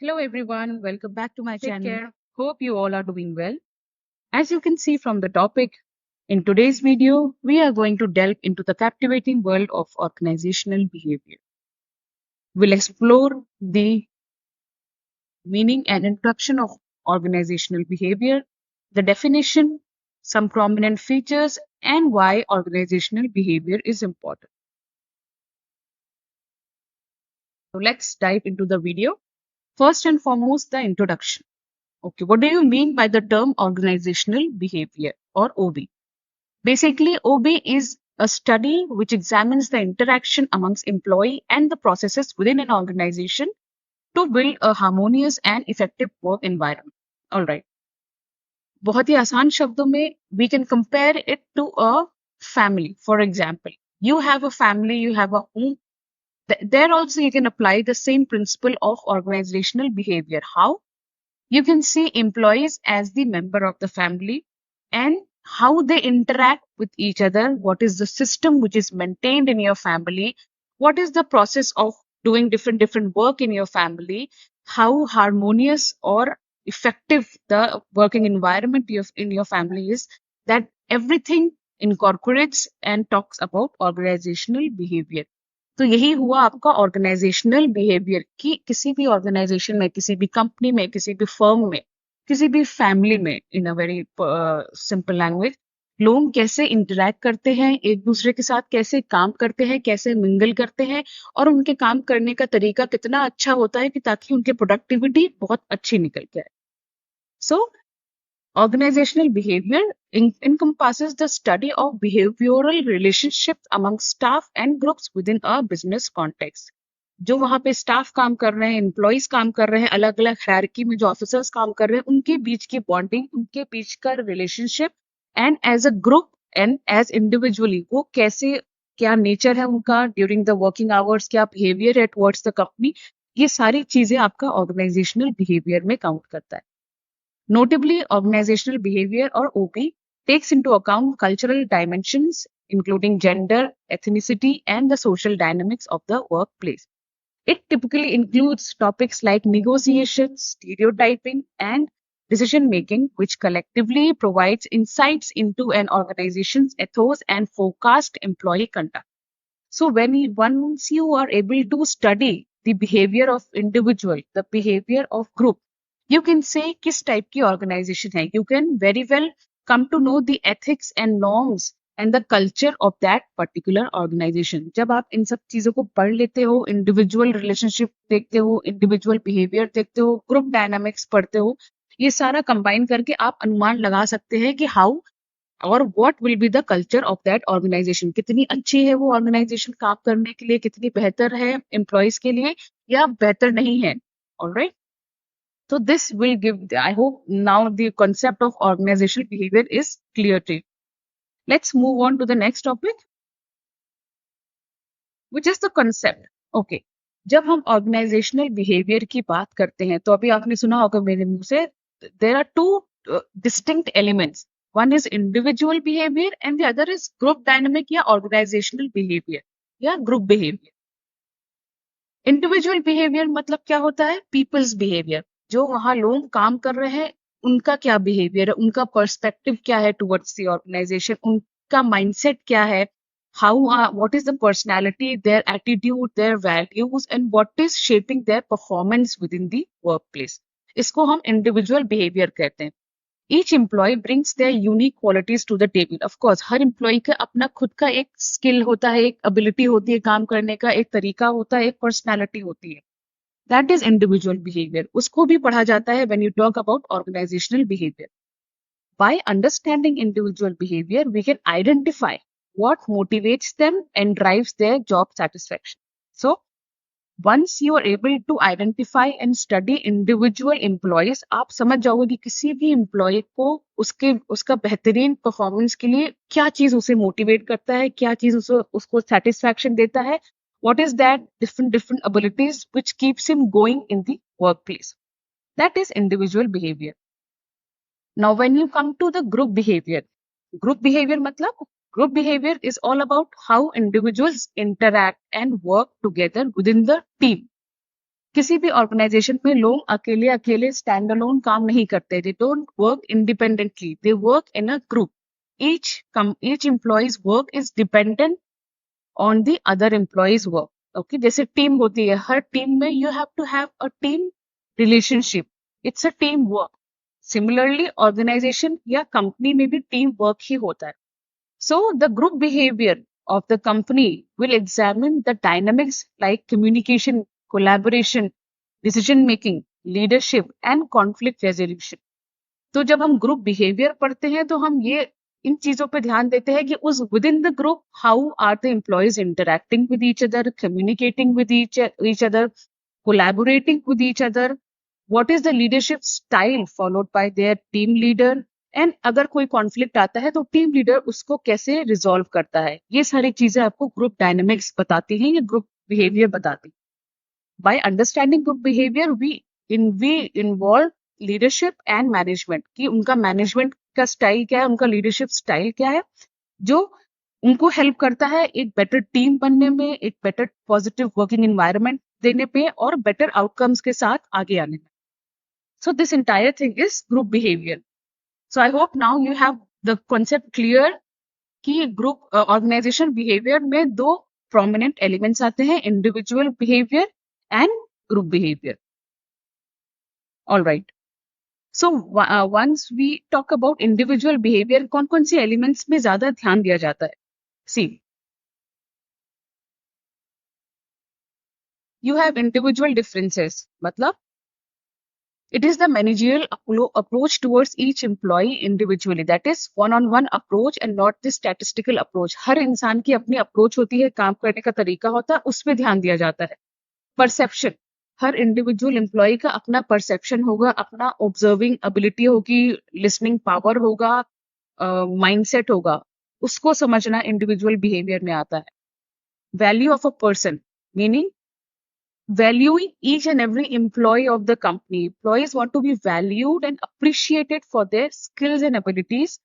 Hello everyone, welcome back to my Take channel. care. Hope you all are doing well. As you can see from the topic, in today's video, we are going to delve into the captivating world of organizational behavior. We'll explore the meaning and introduction of organizational behavior, the definition, some prominent features, and why organizational behavior is important. So let's dive into the video. First and foremost, the introduction. Okay, what do you mean by the term organizational behavior or OB? Basically, OB is a study which examines the interaction amongst employee and the processes within an organization to build a harmonious and effective work environment. All right. बहुत ही आसान शब्दों में we can compare it to a family. For example, you have a family, you have a home. There also you can apply the same principle of organizational behavior. How? You can see employees as the member of the family and how they interact with each other. What is the system which is maintained in your family? What is the process of doing different work in your family? How harmonious or effective the working environment in your family is? That everything incorporates and talks about organizational behavior. तो यही हुआ आपका organisational behaviour कि किसी भी organisation में, किसी भी कंपनी में, किसी भी फर्म में, किसी भी फैमिली में, इन अ वेरी सिंपल लैंग्वेज, लोग कैसे इंटरैक्ट करते हैं, एक दूसरे के साथ कैसे काम करते हैं, कैसे मिंगल करते हैं और उनके काम करने का तरीका कितना अच्छा होता है कि ताकि उनकी प्रोडक्टिविटी बहुत अच्छी निकल के आए. सो organizational behavior encompasses the study of behavioral relationships among staff and groups within a business context. जो वहां पे स्टाफ काम कर रहे हैं, एम्प्लॉइज काम कर रहे हैं, अलग अलग हायरार्की में जो ऑफिसर्स काम कर रहे हैं, उनके बीच की बॉन्डिंग, उनके बीच का relationship and as a group and as individually वो कैसे, क्या नेचर है उनका ड्यूरिंग द वर्किंग आवर्स, क्या बिहेवियर है टुवर्ड्स द कंपनी, ये सारी चीजें आपका ऑर्गेनाइजेशनल बिहेवियर में काउंट करता है. Notably, organizational behavior or OP takes into account cultural dimensions, including gender, ethnicity, and the social dynamics of the workplace. It typically includes topics like negotiation, stereotyping, and decision making, which collectively provides insights into an organization's ethos and forecast employee conduct. So, once you are able to study the behavior of individual, the behavior of group, you can say किस type की organization है. You can very well come to know the ethics and norms and the culture of that particular organization. जब आप इन सब चीजों को पढ़ लेते हो, individual relationship देखते हो, individual behavior देखते हो, group dynamics पढ़ते हो, ये सारा combine करके आप अनुमान लगा सकते हैं कि how और what will be the culture of that organisation. कितनी अच्छी है वो ऑर्गेनाइजेशन काम करने के लिए, कितनी बेहतर है एम्प्लॉयज के लिए या बेहतर नहीं है. Alright, so this will give, I hope now the concept of organizational behavior is clear to you. Let's move on to the next topic, which is the concept. Okay, जब हम ऑर्गेनाइजेशनल बिहेवियर की बात करते हैं तो अभी आपने सुना होगा मेरे मुंह से, there are two distinct elements. One is individual behavior and the other is group dynamic या organizational behavior या group behavior. इंडिविजुअल बिहेवियर मतलब क्या होता है? Peoples behaviour. जो वहां लोग काम कर रहे हैं उनका क्या बिहेवियर है, उनका पर्सपेक्टिव क्या है टुवर्ड्स द ऑर्गेनाइजेशन, उनका माइंडसेट क्या है, how what is the personality, their attitude, there values and what is shaping their performance with in the work place. इसको हम इंडिविजुअल बिहेवियर कहते हैं. Each employee brings their unique qualities to the table. Of course, her employee का अपना खुद का एक skill होता है, एक ability होती है काम करने का, एक तरीका होता है, एक personality होती है. That is individual behavior. उसको भी पढ़ा जाता है when you talk about organizational behavior. By understanding individual behavior, we can identify what motivates them and drives their job satisfaction. So, once you are able to identify and study individual employees, आप समझ जाओगे कि किसी भी employ को उसका बेहतरीन performance के लिए क्या चीज उसे मोटिवेट करता है, क्या चीज उसको सेटिस्फैक्शन देता है, what is that different abilities which keeps him going in the workplace. That is individual behavior. Now when you come to the group behavior मतलब group behavior is all about how individuals interact and work together within the team किसी भी organisation में लोग अकेले अकेले stand alone काम नहीं करते. They don't work independently, they work in a group. each employee's work is dependent on the other employees work. Okay, जैसे टीम होती है, हर टीम में you have to have a team relationship. It's a team work. Similarly, organization या company में भी team work ही होता है. So the group behavior of the company will examine the dynamics like communication, collaboration, decision making, leadership and conflict resolution. तो जब हम group behaviour पढ़ते हैं तो हम ये इन चीजों पे ध्यान देते हैं कि उस within the group how are the employees interacting with each other, communicating with each other, collaborating with each other, what is the leadership style followed by their team leader, and अगर कोई conflict आता है तो team leader उसको कैसे resolve करता है. ये सारी चीजें आपको ग्रुप डायनेमिक्स बताती हैं या ग्रुप बिहेवियर बताती हैं. By understanding group behaviour we involve leadership and management, कि उनका मैनेजमेंट का स्टाइल क्या है, उनका लीडरशिप स्टाइल क्या है, जो उनको हेल्प करता है एक बेटर टीम बनने में, एक बेटर पॉजिटिव वर्किंग एनवायरनमेंट देने पे और बेटर आउटकम्स के साथ आगे आने में. So this entire thing is group behaviour. So I hope now you have the concept clear कि ग्रुप ऑर्गेनाइजेशन बिहेवियर में दो प्रोमिनेंट एलिमेंट्स आते हैं, individual behaviour and group behaviour. All right. So once we talk about individual behavior, कौन-कौन सी elements में ज्यादा ध्यान दिया जाता है? See, you have individual differences. मतलब it is the managerial approach towards each employee individually. That is one-on-one approach and not the statistical approach. हर इंसान की अपनी approach होती है, काम करने का तरीका होता है, उस पे ध्यान दिया जाता है. Perception, हर इंडिविजुअल एम्प्लॉय का अपना परसेप्शन होगा, अपना ऑब्जर्विंग एबिलिटी होगी, लिसनिंग पावर होगा, माइंडसेट होगा, उसको समझना इंडिविजुअल बिहेवियर में आता है. Value of a person, meaning valuing each and every employee of the company. Employees want to be valued and appreciated for their skills and abilities,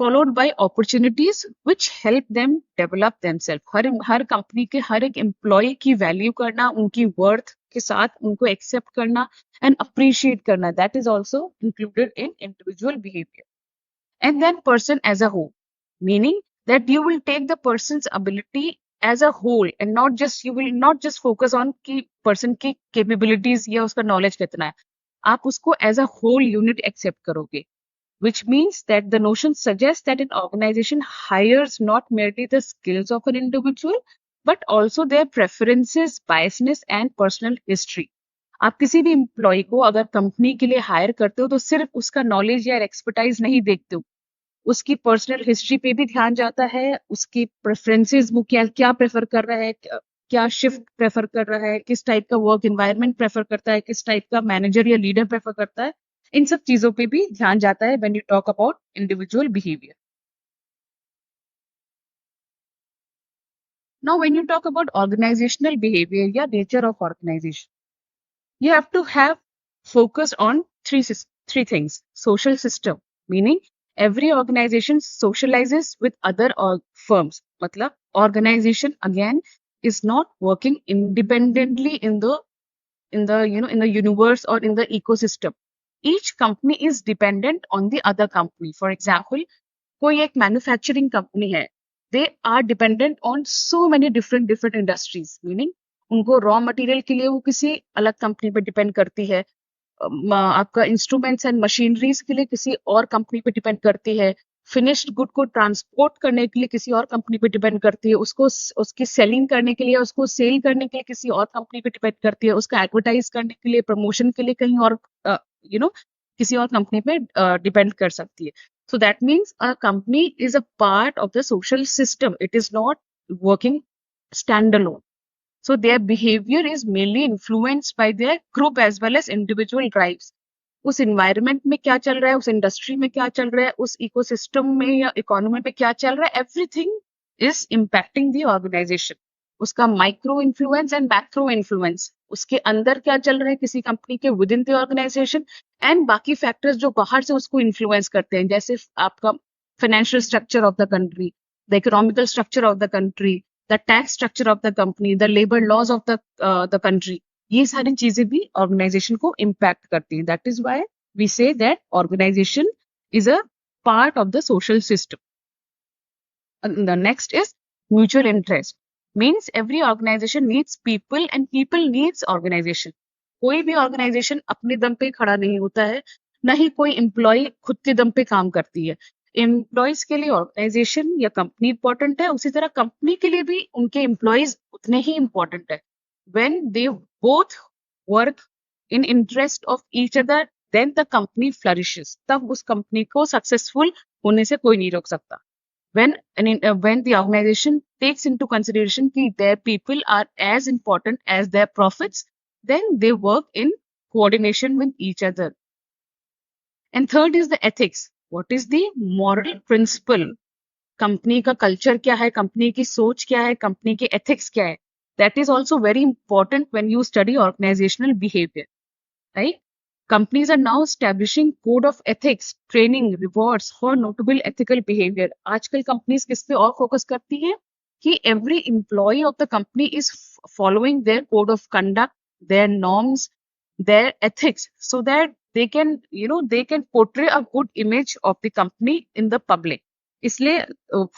followed by opportunities which help them develop themselves. Her company के हर एक employ की value करना, उनकी worth के साथ उनको accept करना and appreciate करना, that is also included in individual behaviour. And then person as a whole, meaning that you will take the person's ability as a whole and you will not just focus on कि person की capabilities या उसका knowledge कितना है, आप उसको as a whole unit accept करोगे. Which means that the notion suggests that an organization hires not merely the skills of an individual, but also their preferences, biasness and personal history. आप किसी भी employ को अगर company के लिए higher करते हो तो सिर्फ उसका नॉलेज या एक्सपर्टाइज नहीं देखते हो, उसकी पर्सनल हिस्ट्री पे भी ध्यान जाता है, उसकी प्रेफरेंसेस, वो क्या क्या प्रेफर कर रहा है, क्या शिफ्ट प्रेफर कर रहा है, किस टाइप का वर्क एनवायरनमेंट प्रेफर करता है, किस टाइप का मैनेजर या लीडर प्रेफर करता है, इन सब चीजों पे भी ध्यान जाता है when you talk about individual behaviour. Now when you talk about organisational behaviour या nature of organisation, you have to have focus on three things. Social system, meaning every organization socializes with other firms. Matlab, organization again is not working independently in the universe or in the ecosystem. Each company is dependent on the other company. For example, कोई एक manufacturing company है, they are dependent on so many different industries, meaning उनको raw material के लिए वो किसी अलग company पे डिपेंड करती है, आपका इंस्ट्रूमेंट्स एंड मशीनरीज के लिए किसी और कंपनी पे डिपेंड करती है, फिनिश्ड गुड को ट्रांसपोर्ट करने के लिए किसी और कंपनी पे डिपेंड करती है, उसको उसकी सेलिंग करने के लिए, उसको सेल करने के लिए किसी और कंपनी पे डिपेंड करती है, उसका एडवर्टाइज करने के लिए, प्रमोशन के लिए कहीं और किसी और कंपनी पे डिपेंड कर सकती है. So that means a company is a part of the social system, it is not working stand alone. So their behavior is mainly influenced by their group as well as individual drives. उस environment में क्या चल रहा है, उस industry में क्या चल रहा है, उस ecosystem में या economy पे क्या चल रहा है, everything is impacting the organization. उसका micro influence and macro influence, उसके अंदर क्या चल रहा है किसी कंपनी के within the organization, and बाकी factors जो बाहर से उसको influence करते हैं, जैसे आपका financial structure of the country, the economical structure of the country, the tax structure of the company, the labor laws of the country. ये सारी चीजें भी ऑर्गेनाइजेशन को इम्पैक्ट करती हैं. That is why we say that organisation is a part of the social system. The next is mutual interest. Means every organization needs people and people needs organization. कोई भी organisation अपने दम पे खड़ा नहीं होता है, ना ही कोई एम्प्लॉय खुद के दम पे काम करती है. एम्प्लॉयज के लिए ऑर्गेनाइजेशन या कंपनी इंपॉर्टेंट है, उसी तरह कंपनी के लिए भी उनके एम्प्लॉयज उतने ही इंपॉर्टेंट है. When they both work in interest of each other, then the company flourishes. तब उस कंपनी को सक्सेसफुल होने से कोई नहीं रोक सकता. When the organization takes into consideration that their people are as important as their profits, then they work in coordination with each other. And third is the ethics. What is the moral principle? Company का culture क्या है, company की सोच क्या है, company के ethics क्या है? That is also very important when you study organizational behavior, right? Companies are now establishing code of ethics, training, rewards for notable ethical behavior. आजकल companies किस पे और focus करती हैं कि every employee of the company is following their code of conduct, their norms, their ethics, so that they can, they can portray a good image of the company in the public. इसलिए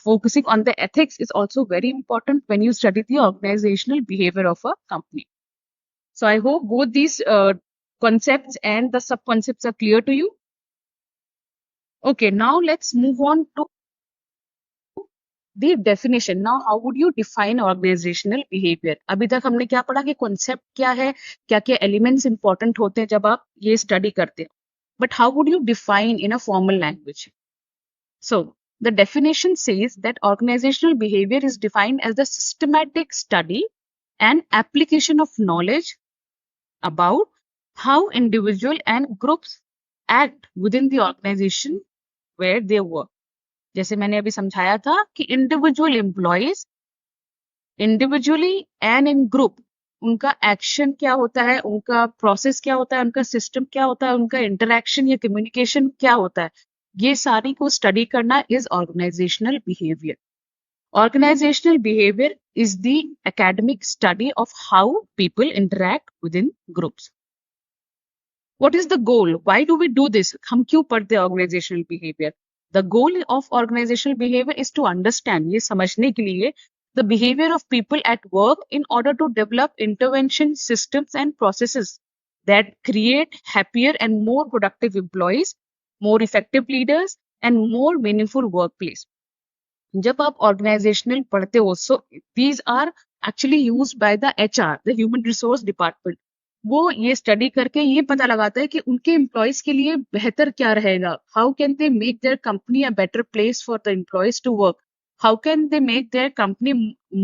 focusing on the ethics is also very important when you study the organizational behavior of a company. So I hope both these concepts and the sub-concepts are clear to you. Okay, now let's move on to the definition. Now, how would you define organizational behavior? अभी तक हमने क्या पढ़ा कि concept क्या है, क्या क्या elements important होते हैं जब आप ये study करते हैं. But how would you define in a formal language? So, the definition says that organizational behavior is defined as the systematic study and application of knowledge about how individual and groups act within the organization where they work. जैसे मैंने अभी समझाया था कि individual employees individually and in group उनका action क्या होता है, उनका प्रोसेस क्या होता है, उनका सिस्टम क्या होता है, उनका इंटरेक्शन या कम्युनिकेशन क्या होता है, ये सारी को स्टडी करना is organisational behaviour. Organizational behavior is the academic study of how people interact within groups. What is the goal? Why do we do this? हम क्यों पढ़ते हैं organizational behavior? The goal of organizational behavior is to understand, ये समझने के लिए, the behavior of people at work in order to develop intervention systems and processes that create happier and more productive employees, more effective leaders, and more meaningful workplace. जब आप organisational पढ़ते हो, so these are actually used by the HR, the human resource department. वो ये study करके ये पता लगाता है कि उनके एम्प्लॉयज के लिए बेहतर क्या रहेगा. How can they make their company a better place for the employees to work. How can they make their company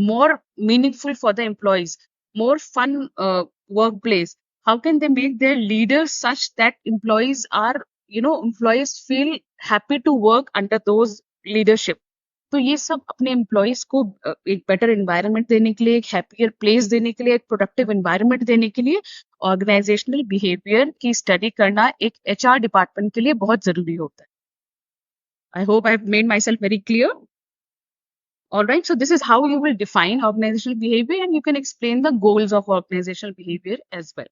more meaningful for the employees, more fun work place. How can they make their leaders such that employees are, employees feel happy to work under those leadership. तो ये सब अपने employees को एक better environment देने के लिए, एक हैप्पियर प्लेस देने के लिए, एक प्रोडक्टिव एनवायरनमेंट देने के लिए ऑर्गेनाइजेशनल बिहेवियर की स्टडी करना एक एचआर डिपार्टमेंट के लिए बहुत जरूरी होता है. I hope I have made my self very clear. Alright, so this is how you will define organizational behavior, and you can explain the goals of organizational behavior as well.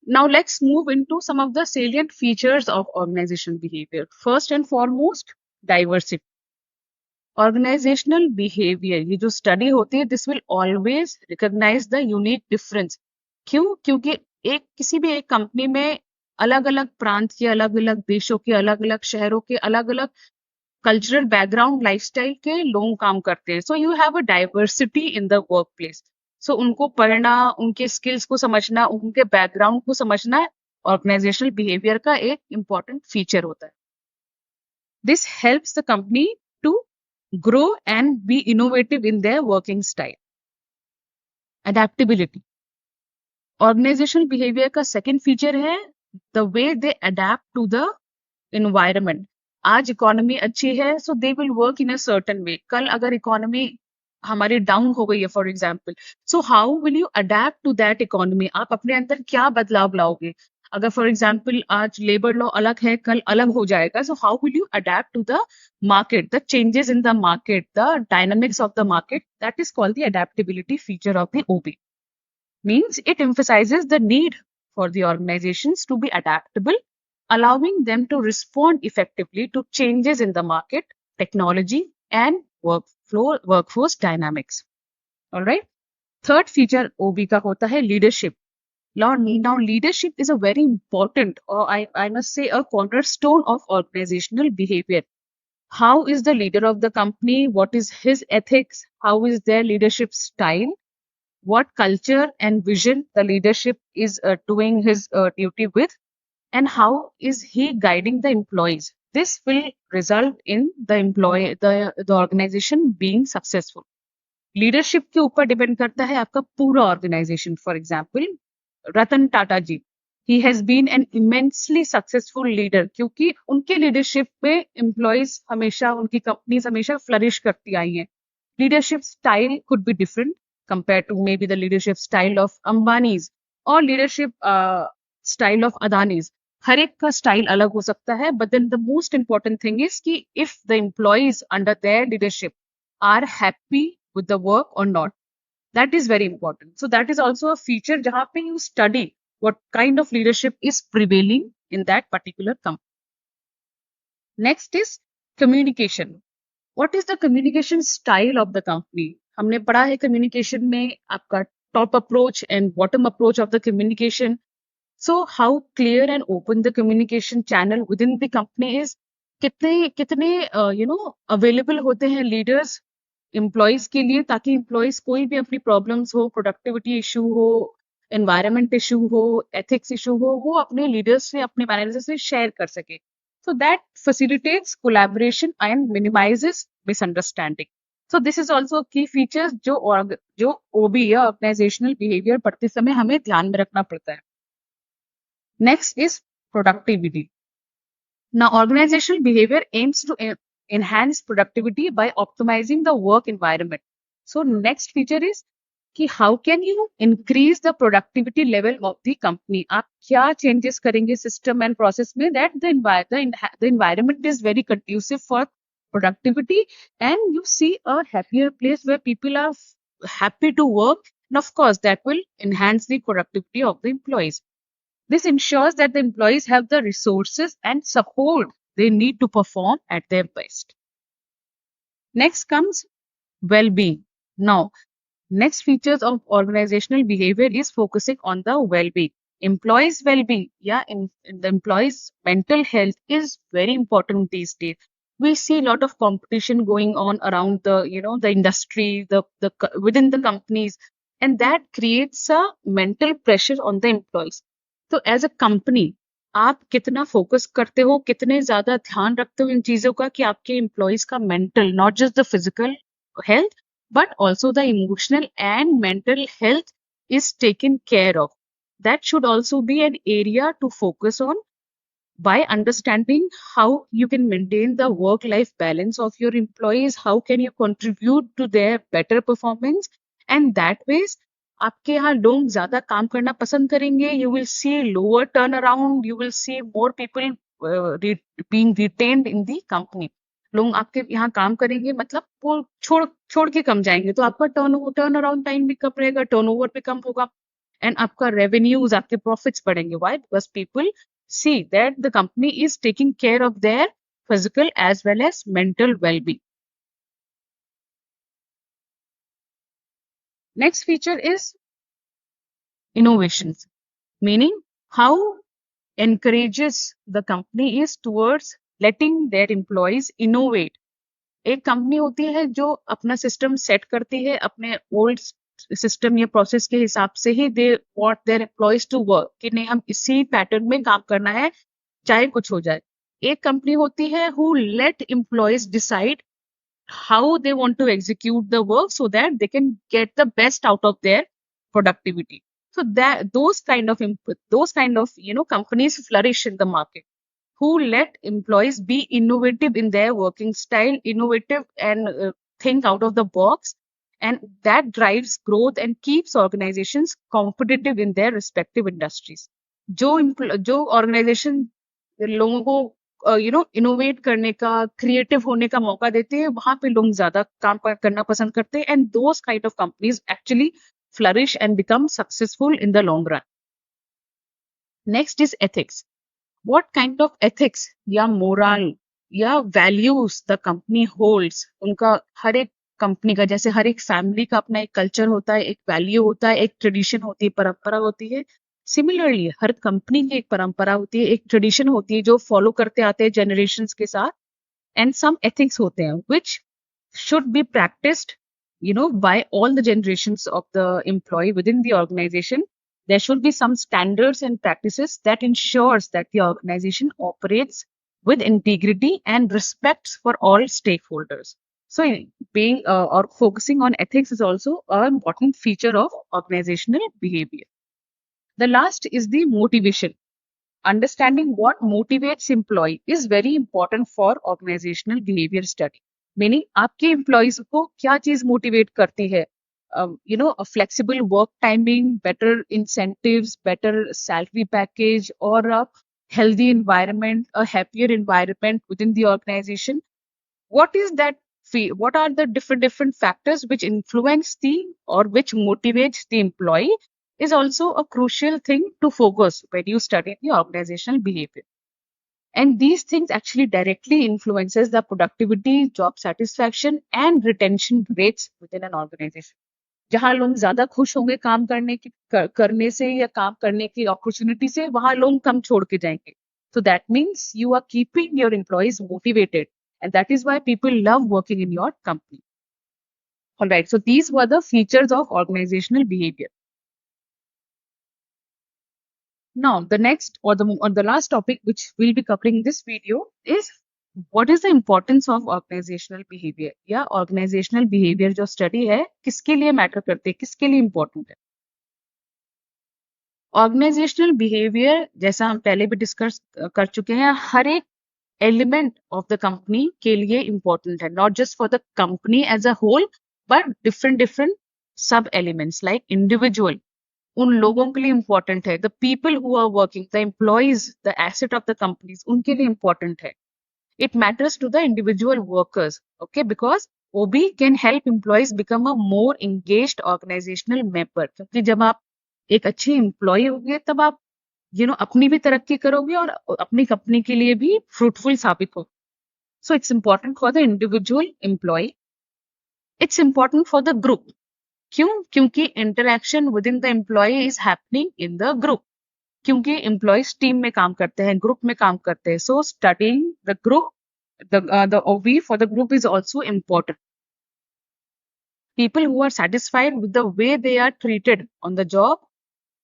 Now let's move into some of the salient features of organizational behavior. First and foremost, diversity. Organizational behavior, ये जो study होती है, this will always recognize the unique difference. क्यों? क्योंकि किसी भी एक company में अलग अलग प्रांत के, अलग अलग देशों के, अलग अलग शहरों के, अलग अलग कल्चरल बैकग्राउंड, लाइफस्टाइल के लोग काम करते हैं. So you have a diversity in the workplace. सो उनको पढ़ना, उनके स्किल्स को समझना, उनके बैकग्राउंड को समझना ऑर्गेनाइजेशनल बिहेवियर का एक इम्पॉर्टेंट फीचर होता है. This helps the company to grow and be innovative in their working style. Adaptability. Organisational behaviour का सेकेंड फीचर है the way they adapt to the environment. आज इकोनॉमी अच्छी है, so they will work in a certain way. कल अगर economy हमारी down हो गई है for example, so how will you adapt to that economy. आप अपने अंदर क्या बदलाव लाओगे, अगर फॉर एग्जाम्पल आज लेबर लॉ अलग है, कल अलग हो जाएगा, so how will you adapt to the market, the changes in the market, the dynamics of the market? That is called the adaptability feature of the OB. Means it emphasizes the need for the organizations to be adaptable, allowing them to respond effectively to changes in the market, technology, and workforce dynamics. All right. Third feature OB का होता है leadership. Now, leadership is a very important, or I must say, a cornerstone of organizational behavior. How is the leader of the company? What is his ethics? How is their leadership style? What culture and vision the leadership is doing his duty with? And how is he guiding the employees? This will result in the organization being successful. Leadership के ऊपर depend करता है आपका पूरा organisation. For example Ratan Tata ji, he has been an immensely successful leader, क्योंकि उनके leadership में employees हमेशा, उनकी कंपनीज हमेशा फ्लरिश करती आई हैं. Leadership style could be different compare to maybe the leadership style of Ambanis और लीडरशिप स्टाइल ऑफ अदानीज. हर एक का स्टाइल अलग हो सकता है, but then the most important thing is कि if the employees under their leadership are happy with the work or not. That is very important. So that is also a feature jahan pe you study what kind of leadership is prevailing in that particular company. Next is communication. What is the communication style of the company? हमने पढ़ा है communication में आपका top approach and bottom approach of the communication. So how clear and open the communication channel within the company is. कितने available होते हैं leaders employees के लिए, ताकि एम्प्लॉयज कोई भी अपनी प्रॉब्लम्स हो, प्रोडक्टिविटी इशू हो, एनवायरमेंट इशू हो, एथिक्स इशू हो, वो अपने लीडर्स से, अपने मैनेजर से शेयर कर सके. So that facilitates collaboration and minimises misunderstanding. So this is also की फीचर्स जो ओबी या ऑर्गेनाइजेशनल बिहेवियर पढ़ते समय हमें ध्यान में रखना पड़ता है. Next is productivity. Now, organizational behavior aims to enhance productivity by optimizing the work environment. So, next feature is कि how can you increase the productivity level of the company? आप क्या changes करेंगे system and process में that the environment is very conducive for productivity, and you see a happier place where people are happy to work, and of course that will enhance the productivity of the employees. This ensures that the employees have the resources and support they need to perform at their best. Next comes well-being. Now, next features of organizational behavior is focusing on the well-being. Employees' well-being, in the employees' mental health is very important these days. We see a lot of competition going on around the industry, within the companies, and that creates a mental pressure on the employees. तो as a company आप कितना focus करते हो, कितने ज्यादा ध्यान रखते हो इन चीजों का कि आपके एम्प्लॉयज का mental, not just the physical health but also the emotional and mental health is taken care of. That should also be an area to focus on by understanding how you can maintain the work-life balance of your employees, how can you contribute to their better performance, and that ways आपके यहाँ लोग ज्यादा काम करना पसंद करेंगे. You will see lower turnaround, you will see more people being retained in the company. लोग आपके यहाँ काम करेंगे, मतलब वो छोड़ के कम जाएंगे, तो आपका टर्न अराउंड टाइम भी कम रहेगा, टर्नओवर भी कम होगा, एंड आपका रेवेन्यूज, आपके प्रॉफिट्स बढ़ेंगे. Why? Because people see that the company is taking care of their physical as well as mental well-being. Next feature is innovations, meaning how encourages the company is towards letting their employees innovate. एक company होती है जो अपना system set करती है अपने old system या process के हिसाब से ही, they want their employees to work, कि नहीं हम इसी पैटर्न में काम करना है चाहे कुछ हो जाए. एक कंपनी होती है who let employees decide how they want to execute the work so that they can get the best out of their productivity. So that those kind of companies flourish in the market, who let employees be innovative in their working style, innovative and think out of the box, and that drives growth and keeps organizations competitive in their respective industries. जो organisation लोगों को innovate करने का, creative होने का मौका देते हैं, वहां पे लोग ज्यादा करना पसंद करते हैं, and those kind of companies actually flourish and become successful in the long run. Next is ethics. What kind of ethics या moral या values the company holds? उनका हर एक कंपनी का, जैसे हर एक फैमिली का अपना एक कल्चर होता है, एक वैल्यू होता है, एक ट्रेडिशन होती है, परंपरा होती है. सिमिलरली हर कंपनी की एक परंपरा होती है, एक ट्रेडिशन होती है जो फॉलो करते आते हैं जनरेशंस के साथ, एंड सम एथिक्स होते हैं which should be practiced by all the generations of the employee within the organization. There should be some standards and practices that ensures that the organization operates with integrity and respects for all stakeholders. So being or focusing on ethics is also an important feature of organizational behavior. The last is the motivation. Understanding what motivates employee is very important for organizational behavior study. Meaning आपके employees को क्या चीज motivate करती है? A flexible work timing, better incentives, better salary package, or a healthy environment, a happier environment within the organization. What is that? What are the different factors which influence the or which motivates the employee is also a crucial thing to focus when you study the organizational behavior. And these things actually directly influences the productivity, job satisfaction, and retention rates within an organization. जहां लोग ज्यादा खुश होंगे काम करने से या काम करने की अपॉर्चुनिटी से, वहां लोग कम छोड़ के जाएंगे. So that means you are keeping your employees motivated, and that is why people love working in your company. All right. So these were the features of organizational behavior. Now, the next or the last topic which we'll be covering in this video is what is the importance of organizational behavior? या organizational behavior जो study है, किसके लिए matter करते हैं, किसके लिए important है? Organizational behavior जैसा हम पहले भी डिस्कस कर चुके हैं, हर एक element of the company के लिए important है, not just for the company as a whole, but different sub elements like individual. उन लोगों के लिए important है. The people who are working, the employees, the asset of the companies, उनके लिए important है. It matters to the individual workers, okay? Because OB can help employees become a more engaged organizational member. क्योंकि जब आप एक अच्छे employ होंगे, तब आप अपनी भी तरक्की करोगे और अपनी कंपनी के लिए भी फ्रूटफुल साबित हो. So it's important for the individual employee. It's important for the group. क्यों? क्योंकि interaction within the employee is happening in the group. क्योंकि employees team में काम करते हैं, group में काम करते हैं. So studying the group, the OB for the group is also important. People who are satisfied with the way they are treated on the job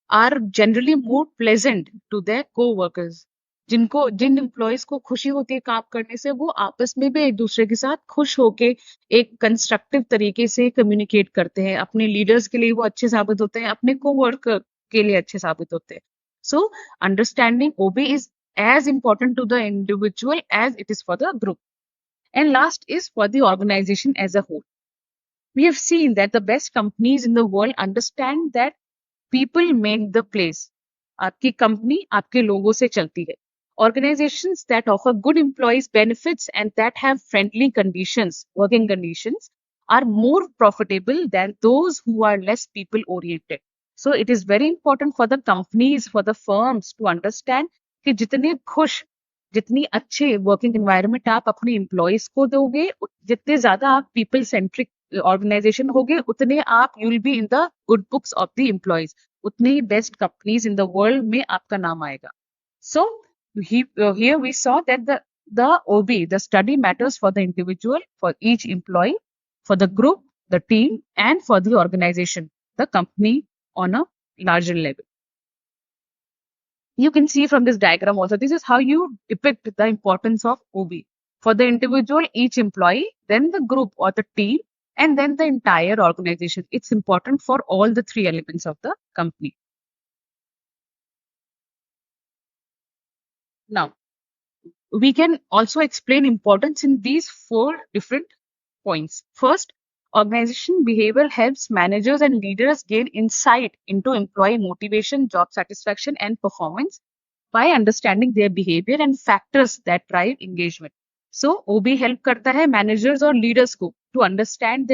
are generally more pleasant to their co-workers. जिन employees को खुशी होती है काम करने से, वो आपस में भी एक दूसरे के साथ खुश होके एक कंस्ट्रक्टिव तरीके से कम्युनिकेट करते हैं. अपने लीडर्स के लिए वो अच्छे साबित होते हैं, अपने को-वर्कर के लिए अच्छे साबित होते हैं. So understanding OB is as important to the individual as it is for the group. And last is for the organization as a whole. We have seen that the best companies in the world understand that people make the place. आपकी company आपके लोगों से चलती है. Organizations that offer good employees benefits and that have friendly conditions, working conditions, are more profitable than those who are less people oriented. So it is very important for the companies, for the firms to understand कि जितने खुश, जितनी अच्छे working environment आप अपने employees को दोगे, जितने ज्यादा आप पीपल सेंट्रिक ऑर्गेनाइजेशन होगे, उतने आप you will be in the good books of the employees, उतने ही best companies in the world में आपका नाम आएगा. सो here we saw that the OB, the study matters for the individual, for each employee, for the group, the team, and for the organization, the company on a larger level. You can see from this diagram also, this is how you depict the importance of OB. For the individual, each employee, then the group or the team, and then the entire organization. It's important for all the three elements of the company. Now, we can also explain importance in these four different points. First, Organization behavior helps managers and leaders gain insight into employee motivation, job satisfaction, and performance by understanding their behavior and factors that drive engagement. So, OB help करता है managers और leaders को to understand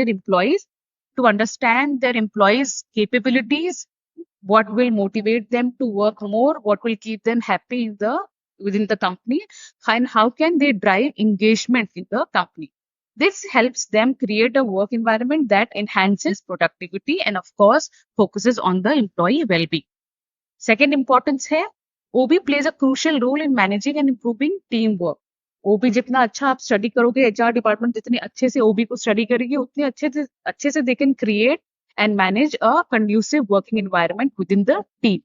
their employees' capabilities, what will motivate them to work more, what will keep them happy within the company, and how can they drive engagement in the company. This helps them create a work environment that enhances productivity and, of course, focuses on the employee well-being. Second importance है, OB plays a crucial role in managing and improving teamwork. OB जितना अच्छा आप study करोगे, HR department जितने अच्छे से OB को study करेगी, उतने अच्छे से they can create and manage a conducive working environment within the team.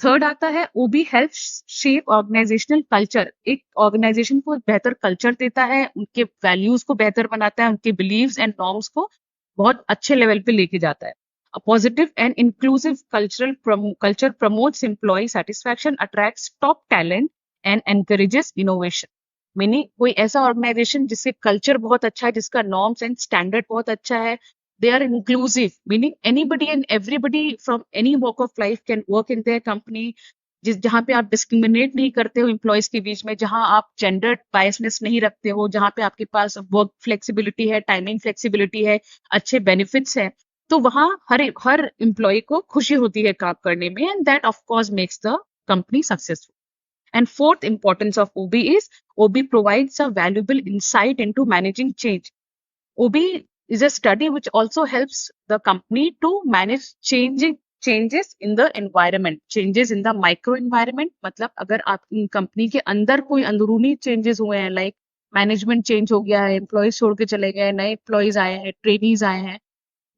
Third आता है OB helps shape organisational culture. एक ऑर्गेनाइजेशन को बेहतर कल्चर देता है, उनके वैल्यूज को बेहतर बनाता है, उनके बिलीव्स एंड नॉर्म्स को बहुत अच्छे लेवल पे लेके जाता है. A positive and inclusive culture promotes employee satisfaction, attracts top talent and encourages innovation. Meaning कोई ऐसा ऑर्गेनाइजेशन जिससे कल्चर बहुत अच्छा है, जिसका नॉर्म्स एंड स्टैंडर्ड बहुत अच्छा है, they are inclusive, meaning anybody and everybody from any walk of life can work in their company. जहाँ पे आप डिस्क्रिमिनेट नहीं करते हो एम्प्लॉयज के बीच में, जहाँ आप जेंडर बायसनेस नहीं रखते हो, जहाँ पे आपके पास वर्क फ्लेक्सिबिलिटी है, टाइमिंग फ्लेक्सिबिलिटी है, अच्छे बेनिफिट्स है, तो वहाँ हर एम्प्लॉय को खुशी होती है काम करने में, and that of course makes the company successful. And fourth importance of OB is OB provides a valuable insight into managing change. OB is a study which also helps the company to manage changes in the environment, changes in the micro environment. मतलब अगर आप company के अंदर कोई अंदरूनी changes हुए हैं, like management change हो गया है, एम्प्लॉयज छोड़ के चले गए, नए एम्प्लॉयज आए हैं, ट्रेनीज आए हैं,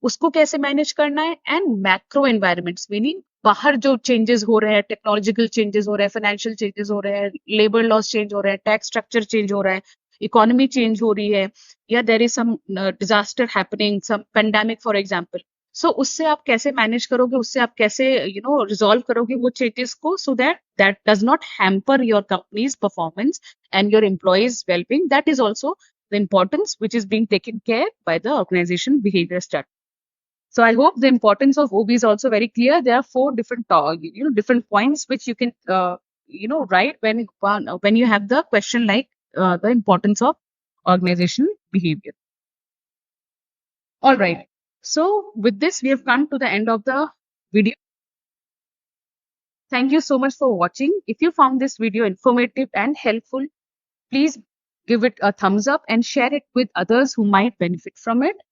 उसको कैसे मैनेज करना है. एंड मैक्रो एनवायरमेंट्स मीनिंग बाहर जो चेंजेस हो रहे हैं, टेक्नोलॉजिकल चेंजेस हो रहे हैं, फाइनेंशियल चेंजेस हो रहे हैं, लेबर लॉस चेंज हो रहे हैं, टैक्स स्ट्रक्चर चेंज हो रहा है, इकोनॉमी चेंज हो रही है, या there is some disaster happening, some pandemic for example. So उससे आप कैसे मैनेज करोगे, उससे आप कैसे रिजॉल्व करोगे वो चेंजेस को, so that does not hamper your companies performance and your employees wellbeing. That is also the importance which is being taken care by the organization behavior study. So I hope the importance of OB is also very clear. There are four different different points which you can write when you have the question like the importance of organization behavior. All right. So with this, we have come to the end of the video. Thank you so much for watching. If you found this video informative and helpful, please give it a thumbs up and share it with others who might benefit from it.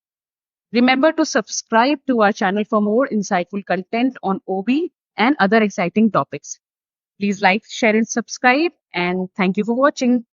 Remember to subscribe to our channel for more insightful content on OB and other exciting topics. Please like, share, and subscribe. And thank you for watching.